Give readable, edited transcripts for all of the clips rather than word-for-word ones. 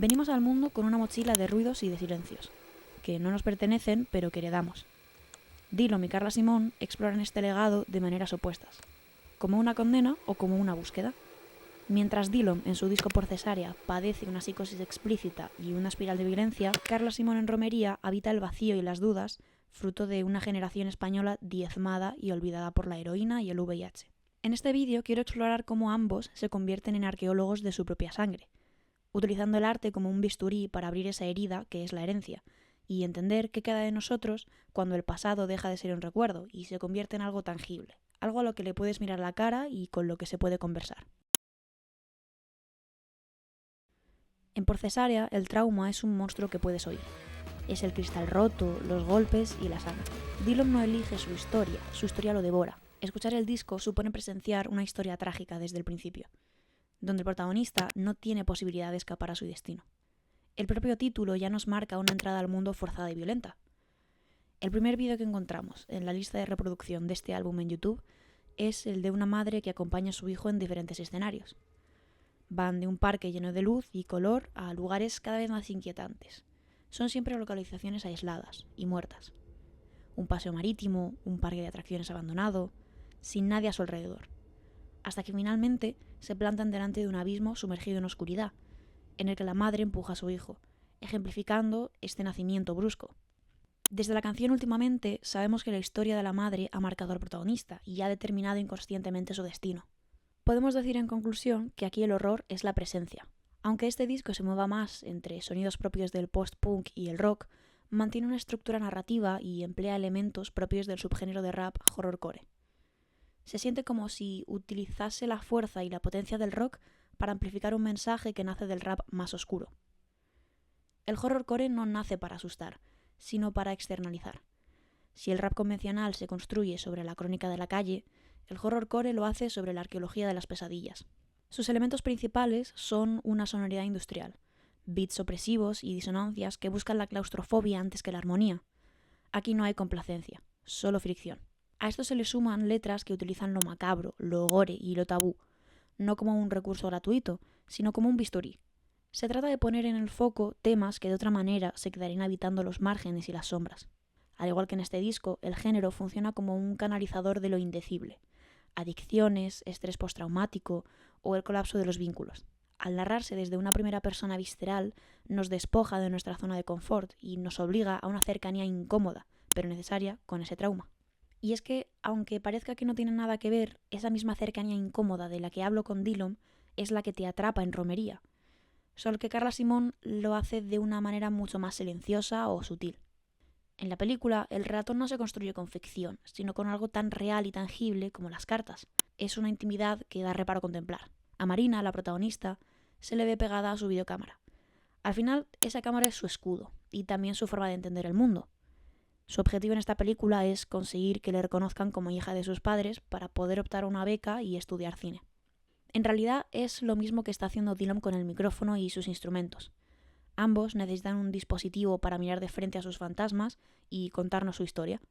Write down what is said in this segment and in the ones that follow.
Venimos al mundo con una mochila de ruidos y de silencios, que no nos pertenecen pero que heredamos. Dillom y Carla Simón exploran este legado de maneras opuestas, como una condena o como una búsqueda. Mientras Dillom en su disco Por Cesárea padece una psicosis explícita y una espiral de violencia, Carla Simón en Romería habita el vacío y las dudas, fruto de una generación española diezmada y olvidada por la heroína y el VIH. En este vídeo quiero explorar cómo ambos se convierten en arqueólogos de su propia sangre, utilizando el arte como un bisturí para abrir esa herida que es la herencia, y entender qué queda de nosotros cuando el pasado deja de ser un recuerdo y se convierte en algo tangible, algo a lo que le puedes mirar la cara y con lo que se puede conversar. En Por Cesárea, el trauma es un monstruo que puedes oír. Es el cristal roto, los golpes y la sangre. Dillom no elige su historia lo devora. Escuchar el disco supone presenciar una historia trágica desde el principio, donde el protagonista no tiene posibilidad de escapar a su destino. El propio título ya nos marca una entrada al mundo forzada y violenta. El primer vídeo que encontramos en la lista de reproducción de este álbum en YouTube es el de una madre que acompaña a su hijo en diferentes escenarios. Van de un parque lleno de luz y color a lugares cada vez más inquietantes. Son siempre localizaciones aisladas y muertas. Un paseo marítimo, un parque de atracciones abandonado, sin nadie a su alrededor. Hasta que finalmente se plantan delante de un abismo sumergido en oscuridad, en el que la madre empuja a su hijo, ejemplificando este nacimiento brusco. Desde la canción Últimamente sabemos que la historia de la madre ha marcado al protagonista y ha determinado inconscientemente su destino. Podemos decir en conclusión que aquí el horror es la presencia. Aunque este disco se mueva más entre sonidos propios del post-punk y el rock, mantiene una estructura narrativa y emplea elementos propios del subgénero de rap horrorcore. Se siente como si utilizase la fuerza y la potencia del rock para amplificar un mensaje que nace del rap más oscuro. El horrorcore no nace para asustar, sino para externalizar. Si el rap convencional se construye sobre la crónica de la calle, el horrorcore lo hace sobre la arqueología de las pesadillas. Sus elementos principales son una sonoridad industrial, beats opresivos y disonancias que buscan la claustrofobia antes que la armonía. Aquí no hay complacencia, solo fricción. A esto se le suman letras que utilizan lo macabro, lo gore y lo tabú, no como un recurso gratuito, sino como un bisturí. Se trata de poner en el foco temas que de otra manera se quedarían habitando los márgenes y las sombras. Al igual que en este disco, el género funciona como un canalizador de lo indecible. Adicciones, estrés postraumático o el colapso de los vínculos. Al narrarse desde una primera persona visceral, nos despoja de nuestra zona de confort y nos obliga a una cercanía incómoda, pero necesaria, con ese trauma. Y es que, aunque parezca que no tiene nada que ver, esa misma cercanía incómoda de la que hablo con Dillom es la que te atrapa en Romería. Solo que Carla Simón lo hace de una manera mucho más silenciosa o sutil. En la película, el relato no se construye con ficción, sino con algo tan real y tangible como las cartas. Es una intimidad que da reparo contemplar. A Marina, la protagonista, se le ve pegada a su videocámara. Al final, esa cámara es su escudo, y también su forma de entender el mundo. Su objetivo en esta película es conseguir que le reconozcan como hija de sus padres para poder optar a una beca y estudiar cine. En realidad es lo mismo que está haciendo Dillom con el micrófono y sus instrumentos. Ambos necesitan un dispositivo para mirar de frente a sus fantasmas y contarnos su historia.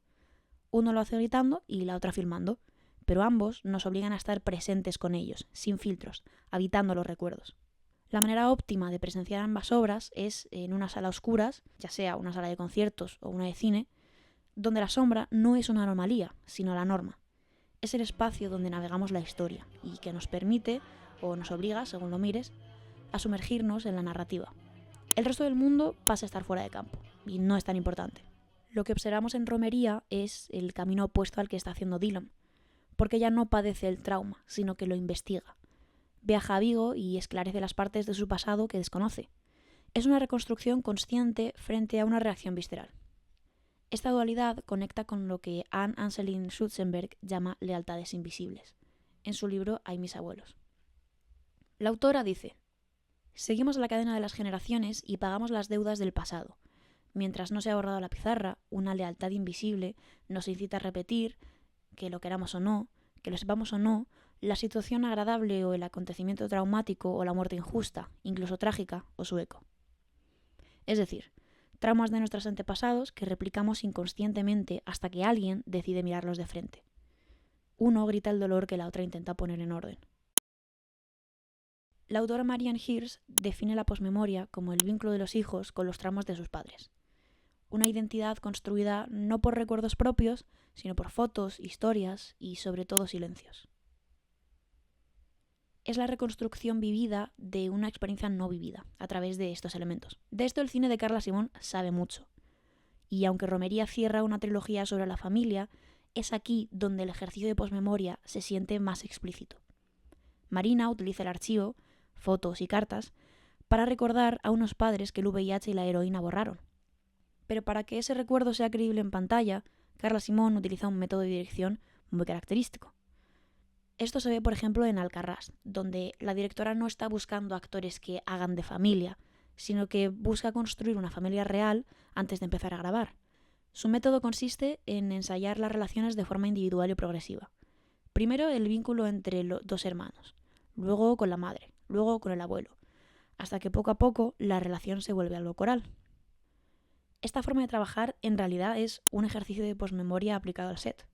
Uno lo hace gritando y la otra filmando, pero ambos nos obligan a estar presentes con ellos, sin filtros, habitando los recuerdos. La manera óptima de presenciar ambas obras es en una sala a oscuras, ya sea una sala de conciertos o una de cine, donde la sombra no es una anomalía, sino la norma. Es el espacio donde navegamos la historia y que nos permite, o nos obliga, según lo mires, a sumergirnos en la narrativa. El resto del mundo pasa a estar fuera de campo, y no es tan importante. Lo que observamos en Romería es el camino opuesto al que está haciendo Dillom, porque ella no padece el trauma, sino que lo investiga. Viaja a Vigo y esclarece las partes de su pasado que desconoce. Es una reconstrucción consciente frente a una reacción visceral. Esta dualidad conecta con lo que Anne Anselin Schutzenberg llama lealtades invisibles, en su libro Hay mis abuelos. La autora dice: seguimos la cadena de las generaciones y pagamos las deudas del pasado. Mientras no se ha borrado la pizarra, una lealtad invisible nos incita a repetir, que lo queramos o no, que lo sepamos o no, la situación agradable o el acontecimiento traumático o la muerte injusta, incluso trágica, o su eco. Es decir, traumas de nuestros antepasados que replicamos inconscientemente hasta que alguien decide mirarlos de frente. Uno grita el dolor que la otra intenta poner en orden. La autora Marianne Hirst define la posmemoria como el vínculo de los hijos con los traumas de sus padres. Una identidad construida no por recuerdos propios, sino por fotos, historias y sobre todo silencios. Es la reconstrucción vivida de una experiencia no vivida a través de estos elementos. De esto el cine de Carla Simón sabe mucho. Y aunque Romería cierra una trilogía sobre la familia, es aquí donde el ejercicio de posmemoria se siente más explícito. Marina utiliza el archivo, fotos y cartas, para recordar a unos padres que el VIH y la heroína borraron. Pero para que ese recuerdo sea creíble en pantalla, Carla Simón utiliza un método de dirección muy característico. Esto se ve, por ejemplo, en Alcarrás, donde la directora no está buscando actores que hagan de familia, sino que busca construir una familia real antes de empezar a grabar. Su método consiste en ensayar las relaciones de forma individual y progresiva. Primero el vínculo entre los dos hermanos, luego con la madre, luego con el abuelo, hasta que poco a poco la relación se vuelve algo coral. Esta forma de trabajar en realidad es un ejercicio de posmemoria aplicado al set.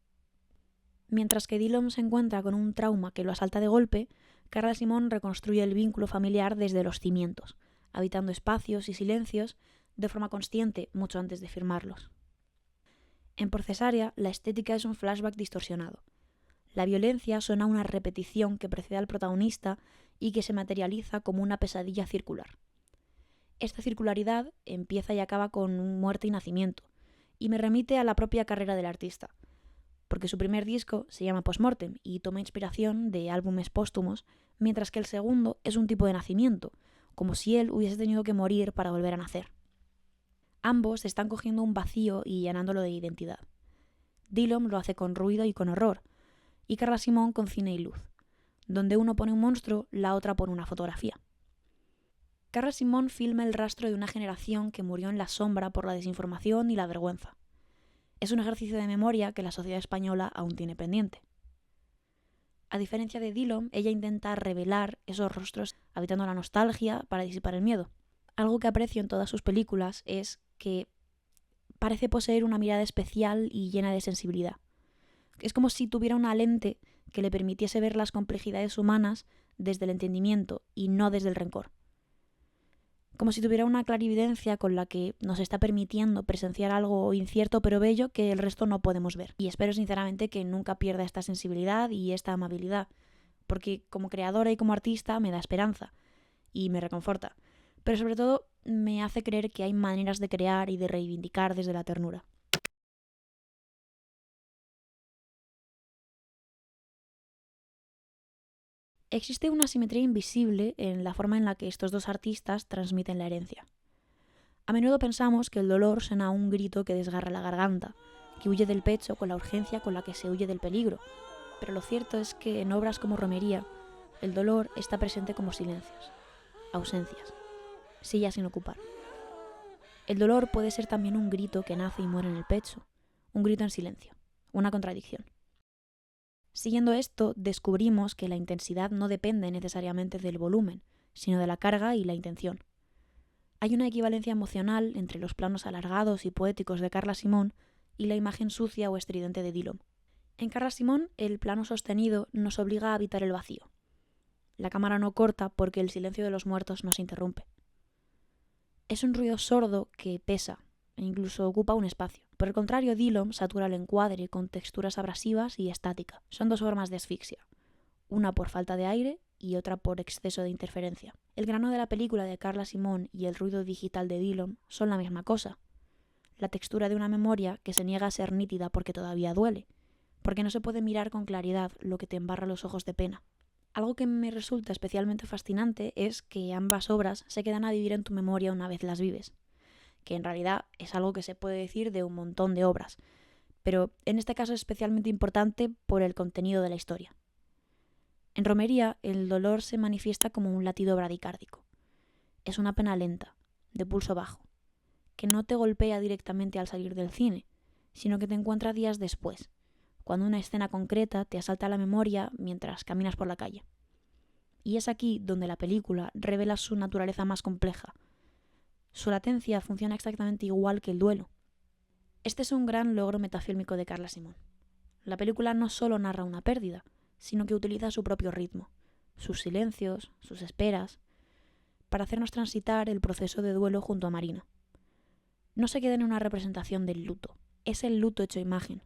Mientras que Dillon se encuentra con un trauma que lo asalta de golpe, Carla Simón reconstruye el vínculo familiar desde los cimientos, habitando espacios y silencios de forma consciente mucho antes de firmarlos. En Por Cesárea, la estética es un flashback distorsionado. La violencia suena a una repetición que precede al protagonista y que se materializa como una pesadilla circular. Esta circularidad empieza y acaba con muerte y nacimiento, y me remite a la propia carrera del artista, porque su primer disco se llama Postmortem y toma inspiración de álbumes póstumos, mientras que el segundo es un tipo de nacimiento, como si él hubiese tenido que morir para volver a nacer. Ambos están cogiendo un vacío y llenándolo de identidad. Dillon lo hace con ruido y con horror, y Carla Simón con cine y luz. Donde uno pone un monstruo, la otra pone una fotografía. Carla Simón filma el rastro de una generación que murió en la sombra por la desinformación y la vergüenza. Es un ejercicio de memoria que la sociedad española aún tiene pendiente. A diferencia de Dillon, ella intenta revelar esos rostros habitando la nostalgia para disipar el miedo. Algo que aprecio en todas sus películas es que parece poseer una mirada especial y llena de sensibilidad. Es como si tuviera una lente que le permitiese ver las complejidades humanas desde el entendimiento y no desde el rencor. Como si tuviera una clarividencia con la que nos está permitiendo presenciar algo incierto pero bello que el resto no podemos ver. Y espero sinceramente que nunca pierda esta sensibilidad y esta amabilidad, porque como creadora y como artista me da esperanza y me reconforta, pero sobre todo me hace creer que hay maneras de crear y de reivindicar desde la ternura. Existe una simetría invisible en la forma en la que estos dos artistas transmiten la herencia. A menudo pensamos que el dolor suena a un grito que desgarra la garganta, que huye del pecho con la urgencia con la que se huye del peligro, pero lo cierto es que en obras como Romería, el dolor está presente como silencios, ausencias, sillas sin ocupar. El dolor puede ser también un grito que nace y muere en el pecho, un grito en silencio, una contradicción. Siguiendo esto, descubrimos que la intensidad no depende necesariamente del volumen, sino de la carga y la intención. Hay una equivalencia emocional entre los planos alargados y poéticos de Carla Simón y la imagen sucia o estridente de Dillon. En Carla Simón, el plano sostenido nos obliga a habitar el vacío. La cámara no corta porque el silencio de los muertos nos interrumpe. Es un ruido sordo que pesa e incluso ocupa un espacio. Por el contrario, Dillon satura el encuadre con texturas abrasivas y estática. Son dos formas de asfixia, una por falta de aire y otra por exceso de interferencia. El grano de la película de Carla Simón y el ruido digital de Dillon son la misma cosa. La textura de una memoria que se niega a ser nítida porque todavía duele, porque no se puede mirar con claridad lo que te embarra los ojos de pena. Algo que me resulta especialmente fascinante es que ambas obras se quedan a vivir en tu memoria una vez las vives, que en realidad es algo que se puede decir de un montón de obras, pero en este caso es especialmente importante por el contenido de la historia. En Romería, el dolor se manifiesta como un latido bradicárdico. Es una pena lenta, de pulso bajo, que no te golpea directamente al salir del cine, sino que te encuentra días después, cuando una escena concreta te asalta a la memoria mientras caminas por la calle. Y es aquí donde la película revela su naturaleza más compleja. Su latencia funciona exactamente igual que el duelo. Este es un gran logro metafílmico de Carla Simón. La película no solo narra una pérdida, sino que utiliza su propio ritmo, sus silencios, sus esperas, para hacernos transitar el proceso de duelo junto a Marina. No se queda en una representación del luto, es el luto hecho imagen.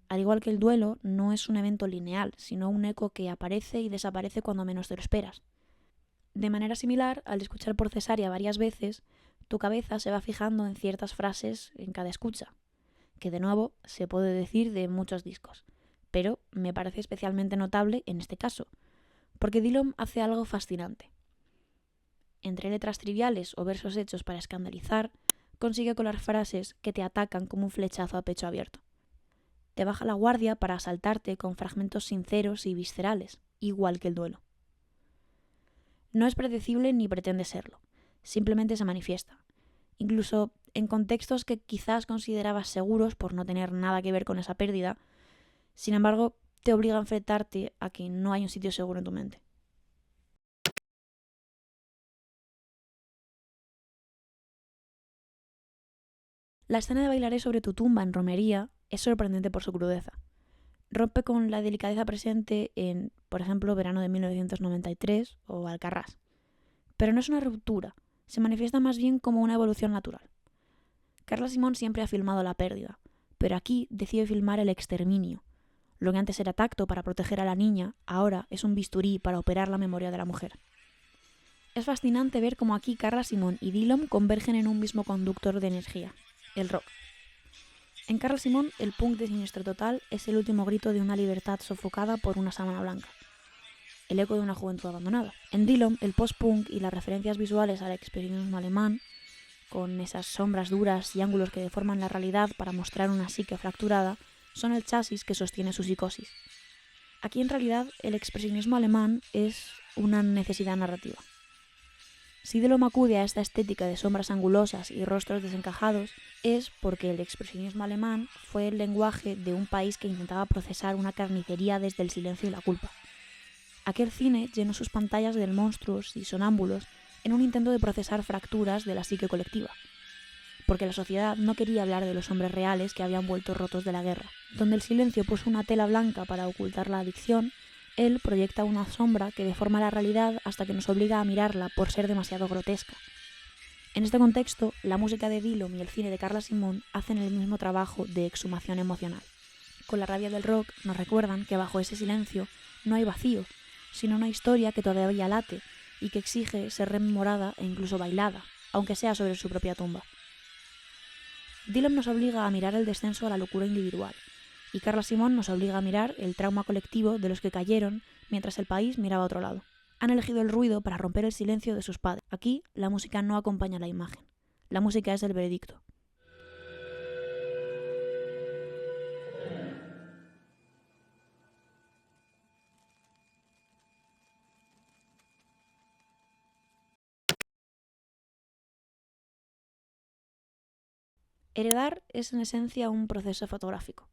Al igual que el duelo, no es un evento lineal, sino un eco que aparece y desaparece cuando menos te lo esperas. De manera similar, al escuchar por Cesárea varias veces, tu cabeza se va fijando en ciertas frases en cada escucha, que de nuevo se puede decir de muchos discos, pero me parece especialmente notable en este caso, porque Dillom hace algo fascinante. Entre letras triviales o versos hechos para escandalizar, consigue colar frases que te atacan como un flechazo a pecho abierto. Te baja la guardia para asaltarte con fragmentos sinceros y viscerales, igual que el duelo. No es predecible ni pretende serlo, simplemente se manifiesta, incluso en contextos que quizás considerabas seguros por no tener nada que ver con esa pérdida. Sin embargo, te obliga a enfrentarte a que no hay un sitio seguro en tu mente. La escena de Bailaré sobre tu tumba en Romería es sorprendente por su crudeza. Rompe con la delicadeza presente en, por ejemplo, Verano de 1993 o Alcarrás. Pero no es una ruptura, se manifiesta más bien como una evolución natural. Carla Simón siempre ha filmado la pérdida, pero aquí decide filmar el exterminio. Lo que antes era tacto para proteger a la niña, ahora es un bisturí para operar la memoria de la mujer. Es fascinante ver cómo aquí Carla Simón y Dillom convergen en un mismo conductor de energía, el rock. En Carla Simón, el punk de Siniestro Total es el último grito de una libertad sofocada por una sábana blanca, el eco de una juventud abandonada. En Dillom, el post-punk y las referencias visuales al expresionismo alemán, con esas sombras duras y ángulos que deforman la realidad para mostrar una psique fracturada, son el chasis que sostiene su psicosis. Aquí en realidad el expresionismo alemán es una necesidad narrativa. Si Dillom acude a esta estética de sombras angulosas y rostros desencajados, es porque el expresionismo alemán fue el lenguaje de un país que intentaba procesar una carnicería desde el silencio y la culpa. Aquel cine llenó sus pantallas de monstruos y sonámbulos en un intento de procesar fracturas de la psique colectiva, porque la sociedad no quería hablar de los hombres reales que habían vuelto rotos de la guerra. Donde el silencio puso una tela blanca para ocultar la adicción, él proyecta una sombra que deforma la realidad hasta que nos obliga a mirarla por ser demasiado grotesca. En este contexto, la música de Dillom y el cine de Carla Simón hacen el mismo trabajo de exhumación emocional. Con la rabia del rock nos recuerdan que bajo ese silencio no hay vacío, sino una historia que todavía late y que exige ser rememorada e incluso bailada, aunque sea sobre su propia tumba. Dillom nos obliga a mirar el descenso a la locura individual, y Carla Simón nos obliga a mirar el trauma colectivo de los que cayeron mientras el país miraba a otro lado. Han elegido el ruido para romper el silencio de sus padres. Aquí, la música no acompaña la imagen. La música es el veredicto. Heredar es en esencia un proceso fotográfico.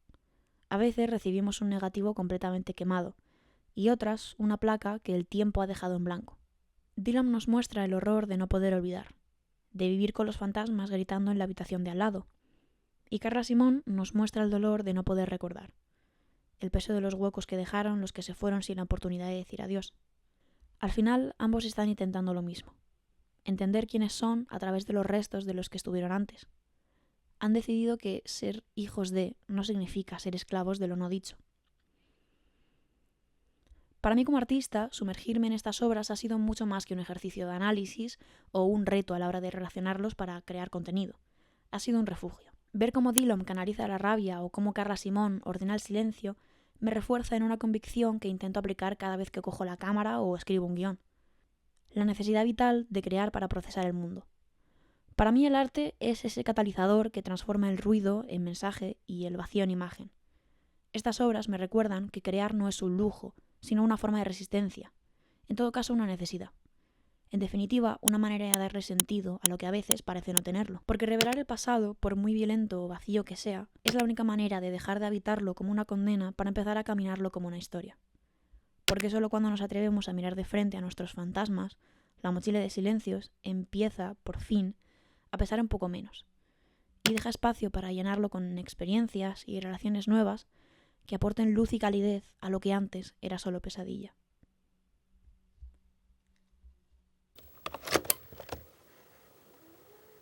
A veces recibimos un negativo completamente quemado, y otras una placa que el tiempo ha dejado en blanco. Dillom nos muestra el horror de no poder olvidar, de vivir con los fantasmas gritando en la habitación de al lado, y Carla Simón nos muestra el dolor de no poder recordar, el peso de los huecos que dejaron los que se fueron sin la oportunidad de decir adiós. Al final, ambos están intentando lo mismo, entender quiénes son a través de los restos de los que estuvieron antes. Han decidido que ser hijos de no significa ser esclavos de lo no dicho. Para mí como artista, sumergirme en estas obras ha sido mucho más que un ejercicio de análisis o un reto a la hora de relacionarlos para crear contenido. Ha sido un refugio. Ver cómo Dillom canaliza la rabia o cómo Carla Simón ordena el silencio me refuerza en una convicción que intento aplicar cada vez que cojo la cámara o escribo un guión. La necesidad vital de crear para procesar el mundo. Para mí el arte es ese catalizador que transforma el ruido en mensaje y el vacío en imagen. Estas obras me recuerdan que crear no es un lujo, sino una forma de resistencia, en todo caso una necesidad. En definitiva, una manera de darle sentido a lo que a veces parece no tenerlo. Porque revelar el pasado, por muy violento o vacío que sea, es la única manera de dejar de habitarlo como una condena para empezar a caminarlo como una historia. Porque solo cuando nos atrevemos a mirar de frente a nuestros fantasmas, la mochila de silencios empieza, por fin, a pesar un poco menos, y deja espacio para llenarlo con experiencias y relaciones nuevas que aporten luz y calidez a lo que antes era solo pesadilla.